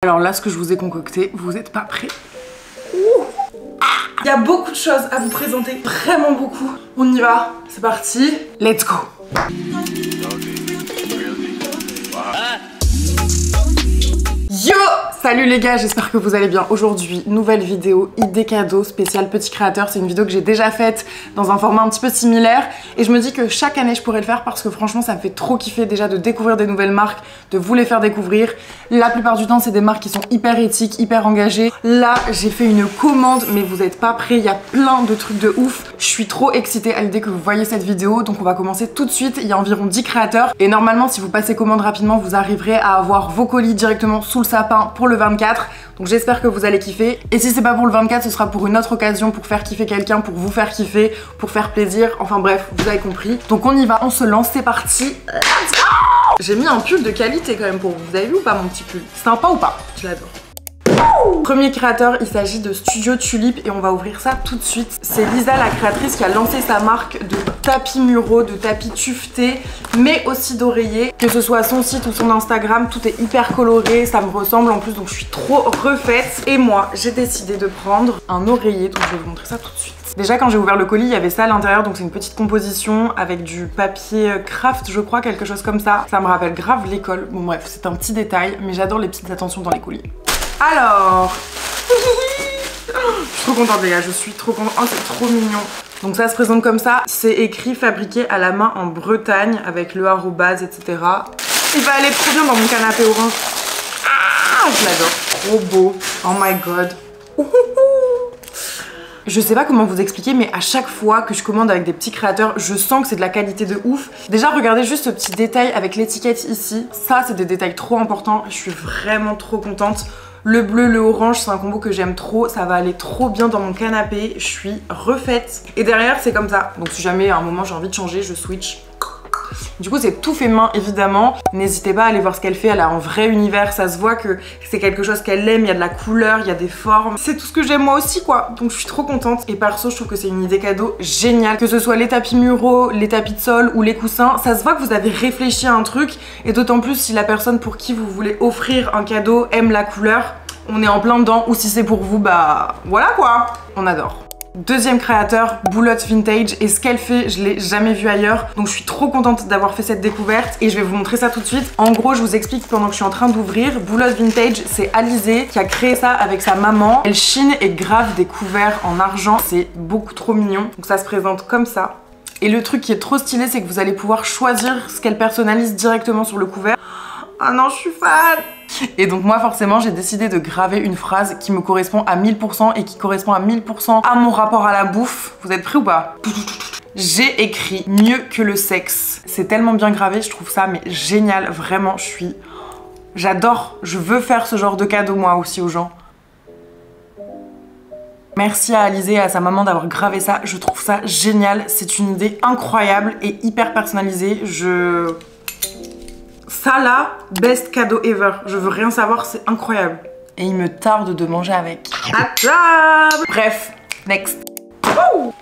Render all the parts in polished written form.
Alors là, ce que je vous ai concocté, vous êtes pas prêts? Il y a beaucoup de choses à vous présenter, vraiment beaucoup. On y va, c'est parti, let's go. Yo! Salut les gars, j'espère que vous allez bien. Aujourd'hui, nouvelle vidéo, idée cadeau spécial petit créateur. C'est une vidéo que j'ai déjà faite dans un format un petit peu similaire. Et je me dis que chaque année je pourrais le faire parce que franchement ça me fait trop kiffer déjà de découvrir des nouvelles marques, de vous les faire découvrir. La plupart du temps c'est des marques qui sont hyper éthiques, hyper engagées. Là j'ai fait une commande mais vous êtes pas prêts, il y a plein de trucs de ouf. Je suis trop excitée à l'idée que vous voyez cette vidéo. Donc on va commencer tout de suite, il y a environ 10 créateurs. Et normalement si vous passez commande rapidement vous arriverez à avoir vos colis directement sous le sapin pour le 24. Donc j'espère que vous allez kiffer. Et si c'est pas pour le 24, ce sera pour une autre occasion, pour faire kiffer quelqu'un, pour vous faire kiffer, pour faire plaisir. Enfin bref, vous avez compris. Donc on y va, on se lance, c'est parti. Let's go! J'ai mis un pull de qualité quand même pour vous. Vous avez vu ou pas mon petit pull? Sympa ou pas? Je l'adore. Premier créateur, il s'agit de Studio Tulip et on va ouvrir ça tout de suite. C'est Lisa, la créatrice, qui a lancé sa marque de tapis muraux, de tapis tuffetés, mais aussi d'oreillers. Que ce soit son site ou son Instagram, tout est hyper coloré, ça me ressemble en plus, donc je suis trop refaite. Et moi, j'ai décidé de prendre un oreiller, donc je vais vous montrer ça tout de suite. Déjà quand j'ai ouvert le colis, il y avait ça à l'intérieur, donc c'est une petite composition avec du papier craft, je crois, quelque chose comme ça. Ça me rappelle grave l'école. Bon bref, c'est un petit détail, mais j'adore les petites attentions dans les colis. Alors, je suis trop contente les gars, je suis trop contente. Oh c'est trop mignon. Donc ça se présente comme ça, c'est écrit fabriqué à la main en Bretagne avec le arrobase, etc. Il va aller trop bien dans mon canapé orange. Ah, je l'adore, trop beau. Oh my god. Je sais pas comment vous expliquer, mais à chaque fois que je commande avec des petits créateurs, je sens que c'est de la qualité de ouf. Déjà, regardez juste ce petit détail avec l'étiquette ici. Ça, c'est des détails trop importants. Je suis vraiment trop contente. Le bleu, le orange, c'est un combo que j'aime trop. Ça va aller trop bien dans mon canapé. Je suis refaite. Et derrière, c'est comme ça. Donc si jamais à un moment j'ai envie de changer, je switch. Du coup c'est tout fait main évidemment, n'hésitez pas à aller voir ce qu'elle fait, elle a un vrai univers, ça se voit que c'est quelque chose qu'elle aime, il y a de la couleur, il y a des formes, c'est tout ce que j'aime moi aussi quoi, donc je suis trop contente. Et perso je trouve que c'est une idée cadeau géniale, que ce soit les tapis muraux, les tapis de sol ou les coussins, ça se voit que vous avez réfléchi à un truc et d'autant plus si la personne pour qui vous voulez offrir un cadeau aime la couleur, on est en plein dedans, ou si c'est pour vous, bah voilà quoi, on adore. Deuxième créateur, Boulotte Vintage, et ce qu'elle fait, je l'ai jamais vu ailleurs, donc je suis trop contente d'avoir fait cette découverte et je vais vous montrer ça tout de suite. En gros, je vous explique pendant que je suis en train d'ouvrir. Boulotte Vintage, c'est Alizé qui a créé ça avec sa maman. Elle chine et grave des couverts en argent, c'est beaucoup trop mignon. Donc ça se présente comme ça. Et le truc qui est trop stylé, c'est que vous allez pouvoir choisir ce qu'elle personnalise directement sur le couvert. Ah non, je suis fan! Et donc moi forcément j'ai décidé de graver une phrase qui me correspond à 1000% et qui correspond à 1000% à mon rapport à la bouffe. Vous êtes prêts ou pas? J'ai écrit mieux que le sexe. C'est tellement bien gravé, je trouve ça mais génial, vraiment, j'adore, je veux faire ce genre de cadeau moi aussi aux gens. Merci à Alizé et à sa maman d'avoir gravé ça, je trouve ça génial, c'est une idée incroyable et hyper personnalisée, Ça là, best cadeau ever. Je veux rien savoir, c'est incroyable. Et il me tarde de manger avec. À table. Bref, next.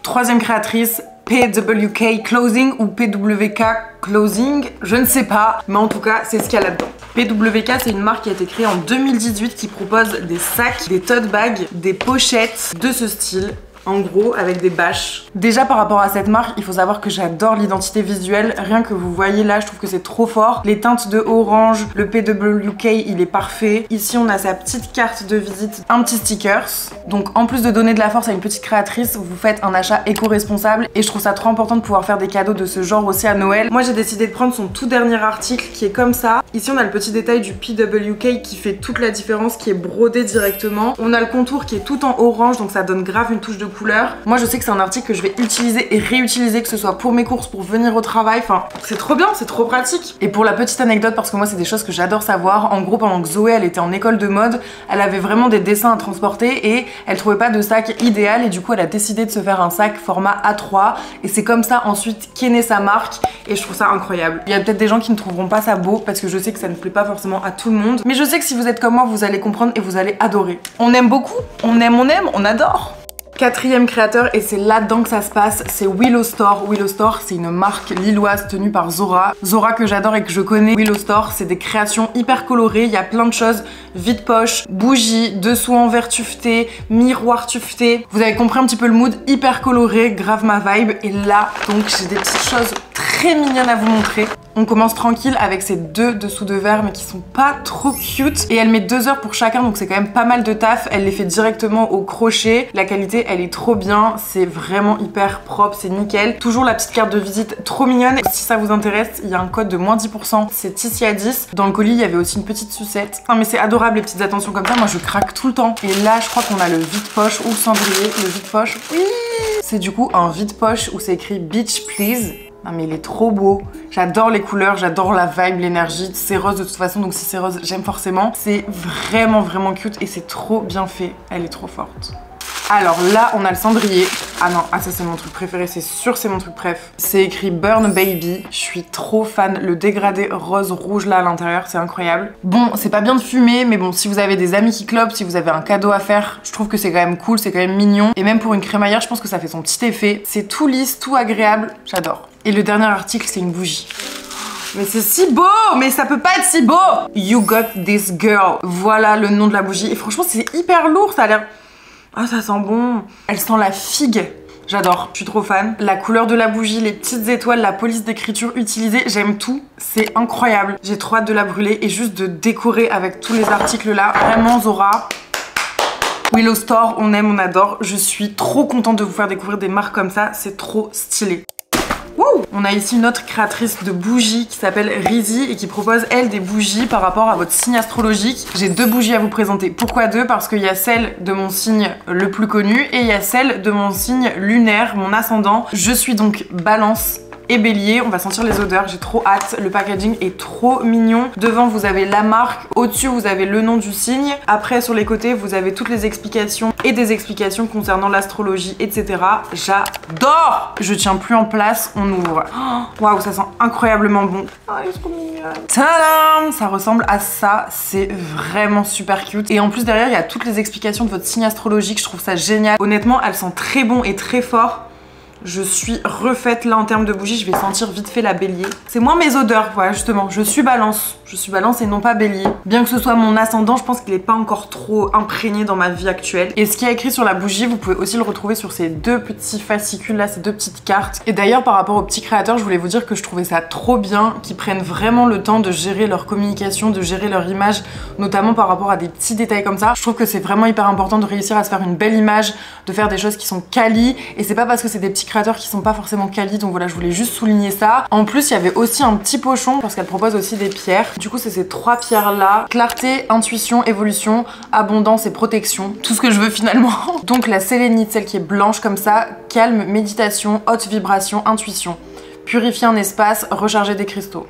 Troisième créatrice, PWK Clothing ou PWK Clothing, je ne sais pas, mais en tout cas, c'est ce qu'il y a là-dedans. PWK, c'est une marque qui a été créée en 2018 qui propose des sacs, des tote bags, des pochettes de ce style. En gros, avec des bâches. Déjà par rapport à cette marque, il faut savoir que j'adore l'identité visuelle. Rien que vous voyez là, je trouve que c'est trop fort. Les teintes de orange, le PWK, il est parfait. Ici, on a sa petite carte de visite, un petit stickers. Donc en plus de donner de la force à une petite créatrice, vous faites un achat éco-responsable. Et je trouve ça trop important de pouvoir faire des cadeaux de ce genre aussi à Noël. Moi, j'ai décidé de prendre son tout dernier article qui est comme ça. Ici, on a le petit détail du PWK qui fait toute la différence, qui est brodé directement. On a le contour qui est tout en orange, donc ça donne grave une touche de couleur. Moi je sais que c'est un article que je vais utiliser et réutiliser, que ce soit pour mes courses, pour venir au travail, enfin c'est trop bien, c'est trop pratique. Et pour la petite anecdote, parce que moi c'est des choses que j'adore savoir, en gros pendant que Zoé elle était en école de mode, elle avait vraiment des dessins à transporter et elle trouvait pas de sac idéal et du coup elle a décidé de se faire un sac format A3 et c'est comme ça ensuite qu'est née sa marque et je trouve ça incroyable. Il y a peut-être des gens qui ne trouveront pas ça beau parce que je sais que ça ne plaît pas forcément à tout le monde, mais je sais que si vous êtes comme moi vous allez comprendre et vous allez adorer. On aime beaucoup, on aime, on adore. Quatrième créateur, et c'est là-dedans que ça se passe, c'est Willow Store. Willow Store, c'est une marque lilloise tenue par Zora. Zora que j'adore et que je connais. Willow Store, c'est des créations hyper colorées, il y a plein de choses, vide-poche, bougies, dessous en verre tufté, miroir tufté. Vous avez compris un petit peu le mood, hyper coloré, grave ma vibe. Et là, donc, j'ai des petites choses très mignonnes à vous montrer. On commence tranquille avec ces deux dessous de verre mais qui sont pas trop cute. Et elle met 2 heures pour chacun, donc c'est quand même pas mal de taf. Elle les fait directement au crochet. La qualité, elle est trop bien. C'est vraiment hyper propre, c'est nickel. Toujours la petite carte de visite trop mignonne. Si ça vous intéresse, il y a un code de moins 10%. C'est Tissia 10. Dans le colis, il y avait aussi une petite sucette. Non mais c'est adorable les petites attentions comme ça. Moi, je craque tout le temps. Et là, je crois qu'on a le vide-poche ou le cendrier. Le vide-poche, oui. C'est du coup un vide-poche où c'est écrit Beach Please. Non mais il est trop beau, j'adore les couleurs, j'adore la vibe, l'énergie, c'est rose de toute façon donc si c'est rose j'aime forcément. C'est vraiment vraiment cute et c'est trop bien fait, elle est trop forte. Alors là on a le cendrier, ah non, ah ça c'est mon truc préféré, c'est sûr c'est mon truc préf. C'est écrit Burn Baby, je suis trop fan, le dégradé rose rouge là à l'intérieur c'est incroyable. Bon c'est pas bien de fumer mais bon si vous avez des amis qui clopent, si vous avez un cadeau à faire, je trouve que c'est quand même cool, c'est quand même mignon. Et même pour une crémaillère je pense que ça fait son petit effet, c'est tout lisse, tout agréable, j'adore. Et le dernier article, c'est une bougie. Mais c'est si beau! Mais ça peut pas être si beau! You got this girl. Voilà le nom de la bougie. Et franchement, c'est hyper lourd, ça a l'air... Ah, ça sent bon. Elle sent la figue. J'adore, je suis trop fan. La couleur de la bougie, les petites étoiles, la police d'écriture utilisée, j'aime tout. C'est incroyable. J'ai trop hâte de la brûler et juste de décorer avec tous les articles là. Vraiment, Zora. Willow Store, on aime, on adore. Je suis trop contente de vous faire découvrir des marques comme ça. C'est trop stylé. Wouh! On a ici une autre créatrice de bougies qui s'appelle Rizzy et qui propose elle des bougies par rapport à votre signe astrologique. J'ai 2 bougies à vous présenter. Pourquoi 2? Parce qu'il y a celle de mon signe le plus connu et il y a celle de mon signe lunaire, mon ascendant. Je suis donc Balance et Bélier, on va sentir les odeurs, j'ai trop hâte, le packaging est trop mignon. Devant vous avez la marque, au-dessus vous avez le nom du signe, après sur les côtés vous avez toutes les explications et des explications concernant l'astrologie, etc. J'adore! Je tiens plus en place, on ouvre. Waouh, ça sent incroyablement bon. Oh, elle est trop mignonne. Tadam! Ça ressemble à ça, c'est vraiment super cute. Et en plus derrière il y a toutes les explications de votre signe astrologique, je trouve ça génial. Honnêtement, elle sent très bon et très fort. Je suis refaite là en termes de bougies, je vais sentir vite fait la Bélier. C'est moins mes odeurs, voilà justement, je suis Balance. Je suis Balance et non pas Bélier. Bien que ce soit mon ascendant, je pense qu'il n'est pas encore trop imprégné dans ma vie actuelle. Et ce qui est écrit sur la bougie, vous pouvez aussi le retrouver sur ces 2 petits fascicules là, ces 2 petites cartes. Et d'ailleurs par rapport aux petits créateurs, je voulais vous dire que je trouvais ça trop bien qu'ils prennent vraiment le temps de gérer leur communication, de gérer leur image, notamment par rapport à des petits détails comme ça. Je trouve que c'est vraiment hyper important de réussir à se faire une belle image, de faire des choses qui sont quali. Et c'est pas parce que c'est des petits créateurs qui sont pas forcément quali, donc voilà, je voulais juste souligner ça. En plus, il y avait aussi un petit pochon parce qu'elle propose aussi des pierres. Du coup, c'est ces 3 pierres là. Clarté, intuition, évolution, abondance et protection. Tout ce que je veux finalement. Donc la sélénite, celle qui est blanche comme ça, calme, méditation, haute vibration, intuition. Purifier un espace, recharger des cristaux.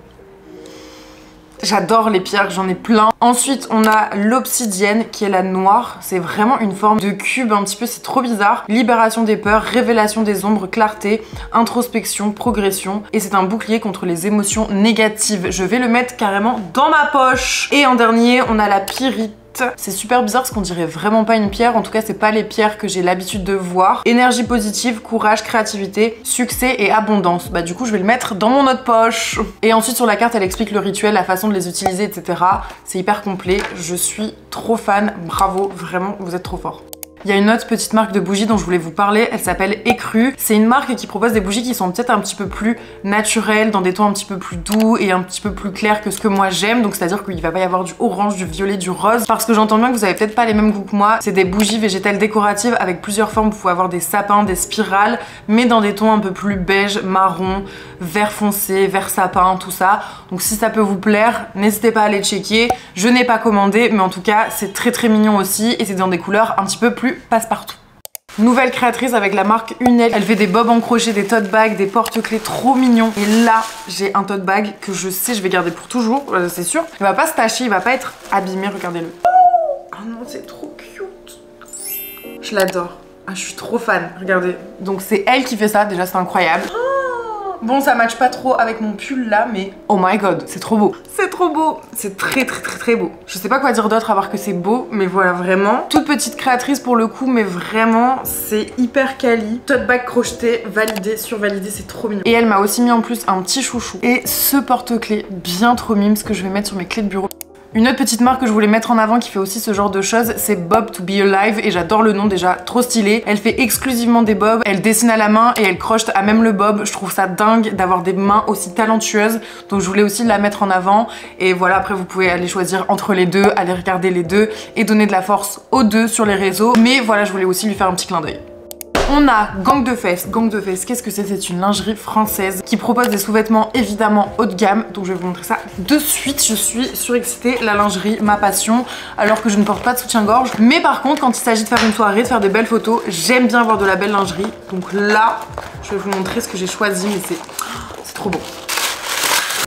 J'adore les pierres, j'en ai plein. Ensuite, on a l'obsidienne qui est la noire. C'est vraiment une forme de cube un petit peu, c'est trop bizarre. Libération des peurs, révélation des ombres, clarté, introspection, progression. Et c'est un bouclier contre les émotions négatives. Je vais le mettre carrément dans ma poche. Et en dernier, on a la pyrite. C'est super bizarre parce qu'on dirait vraiment pas une pierre, en tout cas c'est pas les pierres que j'ai l'habitude de voir. Énergie positive, courage, créativité, succès et abondance. Bah du coup je vais le mettre dans mon autre poche. Et ensuite sur la carte elle explique le rituel, la façon de les utiliser, etc. C'est hyper complet, je suis trop fan, bravo, vraiment vous êtes trop fort. Il y a une autre petite marque de bougies dont je voulais vous parler, elle s'appelle Écru. C'est une marque qui propose des bougies qui sont peut-être un petit peu plus naturelles, dans des tons un petit peu plus doux et un petit peu plus clairs que ce que moi j'aime. Donc c'est-à-dire qu'il va pas y avoir du orange, du violet, du rose. Parce que j'entends bien que vous avez peut-être pas les mêmes goûts que moi. C'est des bougies végétales décoratives avec plusieurs formes. Vous pouvez avoir des sapins, des spirales, mais dans des tons un peu plus beige, marron, vert foncé, vert sapin, tout ça. Donc si ça peut vous plaire, n'hésitez pas à aller checker. Je n'ai pas commandé, mais en tout cas c'est très très mignon aussi et c'est dans des couleurs un petit peu plus passe-partout. Nouvelle créatrice avec la marque Unel. Elle fait des bobs en crochet, des tote bags, des porte-clés trop mignons. Et là, j'ai un tote bag que je sais je vais garder pour toujours, c'est sûr. Il va pas se tacher, il va pas être abîmé, regardez-le. Oh non, c'est trop cute. Je l'adore. Ah, je suis trop fan, regardez. Donc c'est elle qui fait ça, déjà c'est incroyable. Oh, Bon, ça matche pas trop avec mon pull là, mais oh my god, c'est trop beau. C'est trop beau. C'est très beau. Je sais pas quoi dire d'autre à part que c'est beau, mais voilà, vraiment. Toute petite créatrice pour le coup, mais vraiment, c'est hyper quali. Tote bag crocheté, validé, survalidé, c'est trop mignon. Et elle m'a aussi mis en plus un petit chouchou. Et ce porte-clés bien trop mime, ce que je vais mettre sur mes clés de bureau. Une autre petite marque que je voulais mettre en avant qui fait aussi ce genre de choses, c'est Bob to be alive et j'adore le nom déjà, trop stylé. Elle fait exclusivement des bobs, elle dessine à la main et elle crochete à même le bob. Je trouve ça dingue d'avoir des mains aussi talentueuses, donc je voulais aussi la mettre en avant. Et voilà, après vous pouvez aller choisir entre les deux, aller regarder les deux et donner de la force aux deux sur les réseaux. Mais voilà, je voulais aussi lui faire un petit clin d'œil. On a Gang de Fesses. Gang de Fesses, qu'est-ce que c'est? C'est une lingerie française qui propose des sous-vêtements évidemment haut de gamme. Donc je vais vous montrer ça de suite. Je suis surexcitée. La lingerie, ma passion, alors que je ne porte pas de soutien-gorge. Mais par contre, quand il s'agit de faire une soirée, de faire des belles photos, j'aime bien avoir de la belle lingerie. Donc là, je vais vous montrer ce que j'ai choisi, mais c'est trop beau.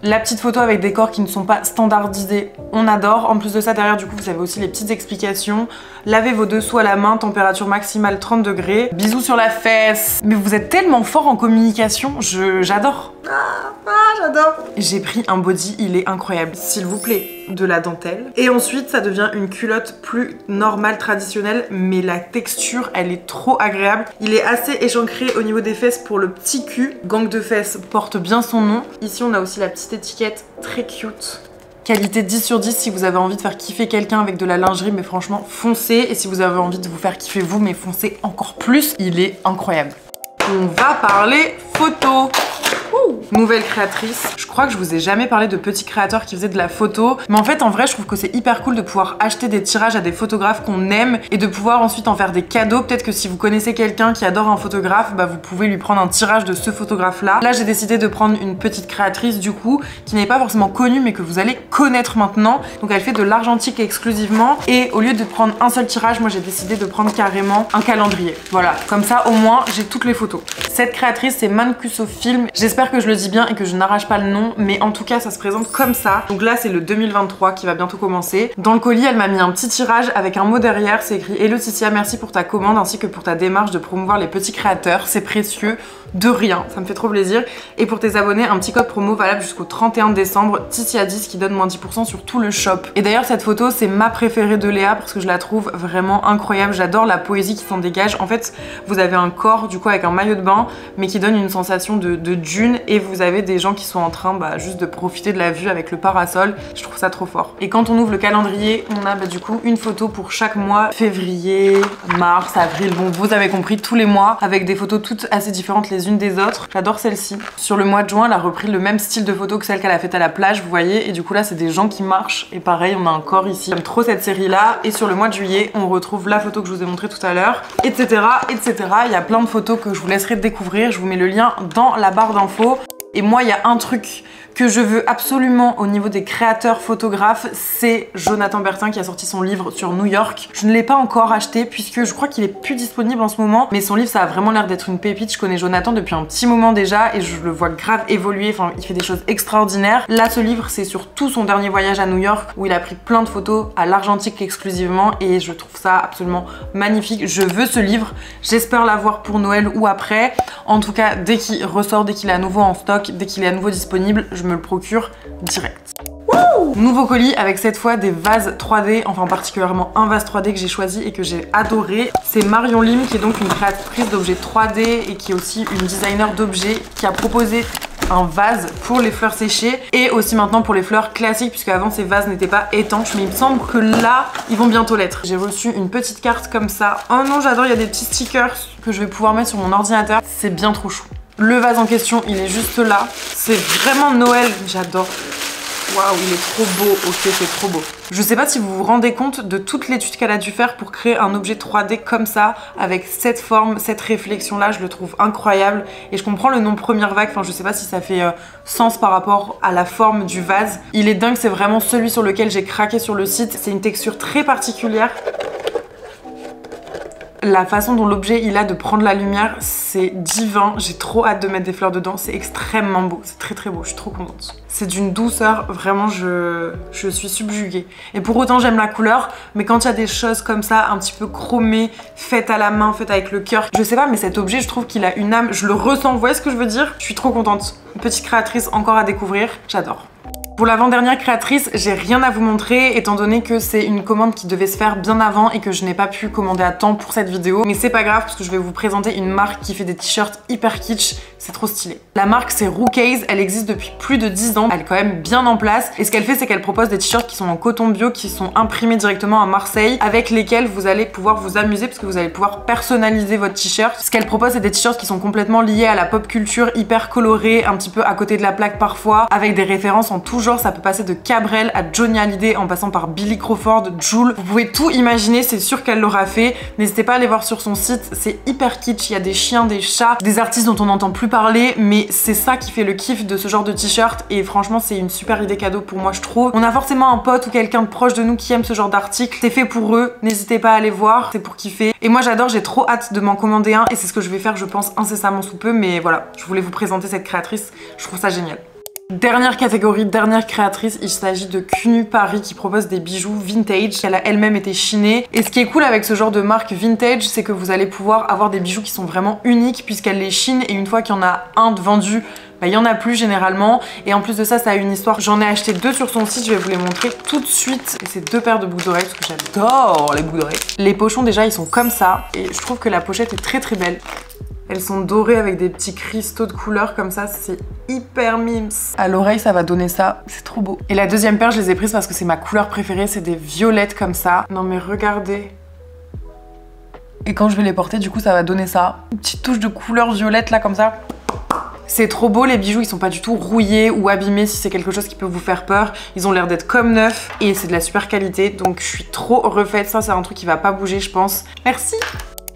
La petite photo avec des corps qui ne sont pas standardisés, on adore. En plus de ça, derrière, du coup, vous avez aussi les petites explications. Lavez vos dessous à la main, température maximale 30 degrés. Bisous sur la fesse. Mais vous êtes tellement fort en communication, j'adore. J'adore. J'ai pris un body, il est incroyable. S'il vous plaît, de la dentelle. Et ensuite, ça devient une culotte plus normale, traditionnelle, mais la texture, elle est trop agréable. Il est assez échancré au niveau des fesses pour le petit cul. Gang de Fesses porte bien son nom. Ici, on a aussi la petite étiquette très cute. Qualité 10 sur 10 si vous avez envie de faire kiffer quelqu'un avec de la lingerie, mais franchement, foncez. Et si vous avez envie de vous faire kiffer vous, mais foncez encore plus. Il est incroyable. On va parler photo. Nouvelle créatrice. Je crois que je vous ai jamais parlé de petits créateurs qui faisaient de la photo, mais en fait en vrai je trouve que c'est hyper cool de pouvoir acheter des tirages à des photographes qu'on aime et de pouvoir ensuite en faire des cadeaux. Peut-être que si vous connaissez quelqu'un qui adore un photographe, bah vous pouvez lui prendre un tirage de ce photographe là. Là j'ai décidé de prendre une petite créatrice du coup qui n'est pas forcément connue mais que vous allez connaître maintenant. Donc elle fait de l'argentique exclusivement et au lieu de prendre un seul tirage, moi j'ai décidé de prendre carrément un calendrier. Voilà, comme ça au moins j'ai toutes les photos. Cette créatrice c'est Mancuso Film. J'espère que je le dis bien et que je n'arrache pas le nom, mais en tout cas ça se présente comme ça. Donc là c'est le 2023 qui va bientôt commencer. Dans le colis elle m'a mis un petit tirage avec un mot derrière, c'est écrit Hello Titia, merci pour ta commande ainsi que pour ta démarche de promouvoir les petits créateurs, c'est précieux, de rien, ça me fait trop plaisir. Et pour tes abonnés, un petit code promo valable jusqu'au 31 décembre, Titia10 qui donne moins 10% sur tout le shop. Et d'ailleurs cette photo c'est ma préférée de Léa parce que je la trouve vraiment incroyable, j'adore la poésie qui s'en dégage. En fait vous avez un corps du coup avec un maillot de bain mais qui donne une sensation de dune et vous avez des gens qui sont en train juste de profiter de la vue avec le parasol. Je trouve ça trop fort. Et quand on ouvre le calendrier, on a du coup une photo pour chaque mois, février, mars, avril, bon vous avez compris, tous les mois avec des photos toutes assez différentes les unes des autres. J'adore celle-ci. Sur le mois de juin, elle a repris le même style de photo que celle qu'elle a faite à la plage, vous voyez, et du coup là c'est des gens qui marchent et pareil on a un corps ici. J'aime trop cette série là. Et sur le mois de juillet, on retrouve la photo que je vous ai montrée tout à l'heure, etc. etc. Il y a plein de photos que je vous laisserai découvrir, je vous mets le lien dans la barre d'infos. Et moi, il y a un truc que je veux absolument au niveau des créateurs photographes, c'est Jonathan Bertin qui a sorti son livre sur New York. Je ne l'ai pas encore acheté puisque je crois qu'il est plus disponible en ce moment, mais son livre ça a vraiment l'air d'être une pépite. Je connais Jonathan depuis un petit moment déjà et je le vois grave évoluer, enfin il fait des choses extraordinaires. Là ce livre c'est sur tout son dernier voyage à New York où il a pris plein de photos à l'argentique exclusivement et je trouve ça absolument magnifique. Je veux ce livre, j'espère l'avoir pour Noël ou après. En tout cas dès qu'il ressort, dès qu'il est à nouveau en stock, dès qu'il est à nouveau disponible, je me le procure direct. Wouh! Nouveau colis avec cette fois des vases 3D, enfin particulièrement un vase 3D que j'ai choisi et que j'ai adoré. C'est Marion Lim qui est donc une créatrice d'objets 3D et qui est aussi une designer d'objets qui a proposé un vase pour les fleurs séchées et aussi maintenant pour les fleurs classiques puisque avant ces vases n'étaient pas étanches, mais il me semble que là ils vont bientôt l'être. J'ai reçu une petite carte comme ça. Oh non j'adore, il y a des petits stickers que je vais pouvoir mettre sur mon ordinateur. C'est bien trop chou. Le vase en question, il est juste là. C'est vraiment Noël, j'adore. Waouh, il est trop beau. Ok, c'est trop beau. Je sais pas si vous vous rendez compte de toute l'étude qu'elle a dû faire pour créer un objet 3D comme ça, avec cette forme, cette réflexion-là. Je le trouve incroyable. Et je comprends le nom première vague. Enfin, je sais pas si ça fait sens par rapport à la forme du vase. Il est dingue, c'est vraiment celui sur lequel j'ai craqué sur le site. C'est une texture très particulière. La façon dont l'objet il a de prendre la lumière, c'est divin. J'ai trop hâte de mettre des fleurs dedans. C'est extrêmement beau. C'est très très beau. Je suis trop contente. C'est d'une douceur. Vraiment, je suis subjuguée. Et pour autant, j'aime la couleur. Mais quand il y a des choses comme ça, un petit peu chromées, faites à la main, faites avec le cœur. Je sais pas, mais cet objet, je trouve qu'il a une âme. Je le ressens. Vous voyez ce que je veux dire? Je suis trop contente. Une petite créatrice encore à découvrir. J'adore. Pour l'avant-dernière créatrice, j'ai rien à vous montrer étant donné que c'est une commande qui devait se faire bien avant et que je n'ai pas pu commander à temps pour cette vidéo. Mais c'est pas grave parce que je vais vous présenter une marque qui fait des t-shirts hyper kitsch. C'est trop stylé. La marque c'est Rookaze, elle existe depuis plus de 10 ans, elle est quand même bien en place. Et ce qu'elle fait, c'est qu'elle propose des t-shirts qui sont en coton bio, qui sont imprimés directement à Marseille, avec lesquels vous allez pouvoir vous amuser parce que vous allez pouvoir personnaliser votre t-shirt. Ce qu'elle propose, c'est des t-shirts qui sont complètement liés à la pop culture, hyper colorés, un petit peu à côté de la plaque parfois, avec des références en tout genre. Ça peut passer de Cabrel à Johnny Hallyday en passant par Billy Crawford, Jul. Vous pouvez tout imaginer, c'est sûr qu'elle l'aura fait. N'hésitez pas à aller voir sur son site, c'est hyper kitsch. Il y a des chiens, des chats, des artistes dont on n'entend plus parler, mais c'est ça qui fait le kiff de ce genre de t-shirt. Et franchement, c'est une super idée cadeau pour moi, je trouve. On a forcément un pote ou quelqu'un de proche de nous qui aime ce genre d'article. C'est fait pour eux, n'hésitez pas à aller voir, c'est pour kiffer. Et moi j'adore, j'ai trop hâte de m'en commander un et c'est ce que je vais faire, je pense, incessamment sous peu. Mais voilà, je voulais vous présenter cette créatrice, je trouve ça génial. Dernière catégorie, dernière créatrice, il s'agit de Cunu Paris qui propose des bijoux vintage. Elle a elle-même été chinée. Et ce qui est cool avec ce genre de marque vintage, c'est que vous allez pouvoir avoir des bijoux qui sont vraiment uniques puisqu'elle les chine et une fois qu'il y en a un de vendu, bah, il y en a plus généralement. Et en plus de ça, ça a une histoire. J'en ai acheté 2 sur son site, je vais vous les montrer tout de suite. Et c'est 2 paires de boucles d'oreilles parce que j'adore les boucles d'oreilles. Les pochons déjà, ils sont comme ça et je trouve que la pochette est très très belle. Elles sont dorées avec des petits cristaux de couleur comme ça, c'est hyper mimes. À l'oreille, ça va donner ça, c'est trop beau. Et la deuxième paire, je les ai prises parce que c'est ma couleur préférée, c'est des violettes comme ça. Non mais regardez. Et quand je vais les porter, du coup, ça va donner ça. Une petite touche de couleur violette là comme ça. C'est trop beau, les bijoux ils sont pas du tout rouillés ou abîmés si c'est quelque chose qui peut vous faire peur. Ils ont l'air d'être comme neufs et c'est de la super qualité, donc je suis trop refaite. Ça c'est un truc qui va pas bouger je pense. Merci.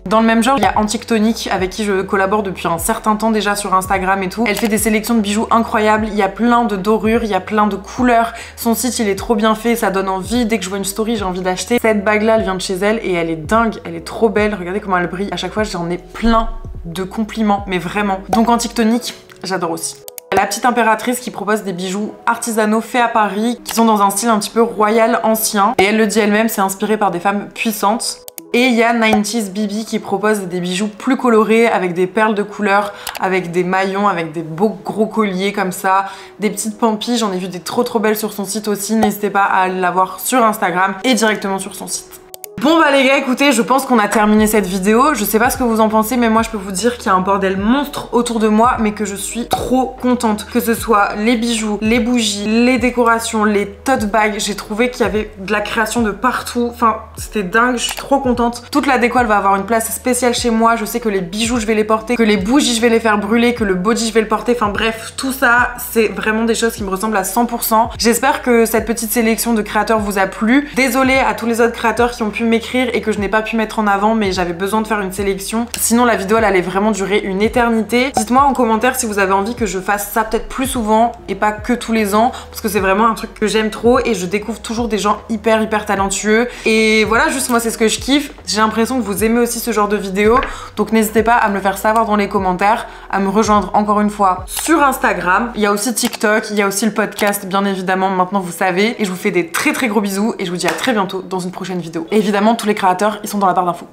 Dans le même genre, il y a Antique Tonique avec qui je collabore depuis un certain temps déjà sur Instagram et tout. Elle fait des sélections de bijoux incroyables, il y a plein de dorures, il y a plein de couleurs. Son site il est trop bien fait, ça donne envie. Dès que je vois une story, j'ai envie d'acheter. Cette bague là, elle vient de chez elle et elle est dingue, elle est trop belle. Regardez comment elle brille. À chaque fois, j'en ai plein de compliments, mais vraiment. Donc Antique Tonique, j'adore aussi. La petite impératrice qui propose des bijoux artisanaux faits à Paris, qui sont dans un style un petit peu royal ancien. Et elle le dit elle-même, c'est inspiré par des femmes puissantes. Et il y a 90s Bibi qui propose des bijoux plus colorés avec des perles de couleur, avec des maillons, avec des beaux gros colliers comme ça, des petites pampilles. J'en ai vu des trop belles sur son site aussi. N'hésitez pas à la voir sur Instagram et directement sur son site. Bon bah les gars, écoutez, je pense qu'on a terminé cette vidéo. Je sais pas ce que vous en pensez, mais moi je peux vous dire qu'il y a un bordel monstre autour de moi, mais que je suis trop contente. Que ce soit les bijoux, les bougies, les décorations, les tote bags, j'ai trouvé qu'il y avait de la création de partout. Enfin, c'était dingue, je suis trop contente. Toute la déco, elle va avoir une place spéciale chez moi. Je sais que les bijoux, je vais les porter, que les bougies, je vais les faire brûler, que le body, je vais le porter. Enfin bref, tout ça, c'est vraiment des choses qui me ressemblent à 100%. J'espère que cette petite sélection de créateurs vous a plu. Désolée à tous les autres créateurs qui ont pu m'écrire et que je n'ai pas pu mettre en avant, mais j'avais besoin de faire une sélection. Sinon la vidéo elle allait vraiment durer une éternité. Dites-moi en commentaire si vous avez envie que je fasse ça peut-être plus souvent et pas que tous les ans, parce que c'est vraiment un truc que j'aime trop et je découvre toujours des gens hyper talentueux. Et voilà, juste moi c'est ce que je kiffe. J'ai l'impression que vous aimez aussi ce genre de vidéos, donc n'hésitez pas à me le faire savoir dans les commentaires, à me rejoindre encore une fois sur Instagram. Il y a aussi TikTok, il y a aussi le podcast bien évidemment, maintenant vous savez. Et je vous fais des très gros bisous et je vous dis à très bientôt dans une prochaine vidéo. Et évidemment tous les créateurs ils sont dans la barre d'infos.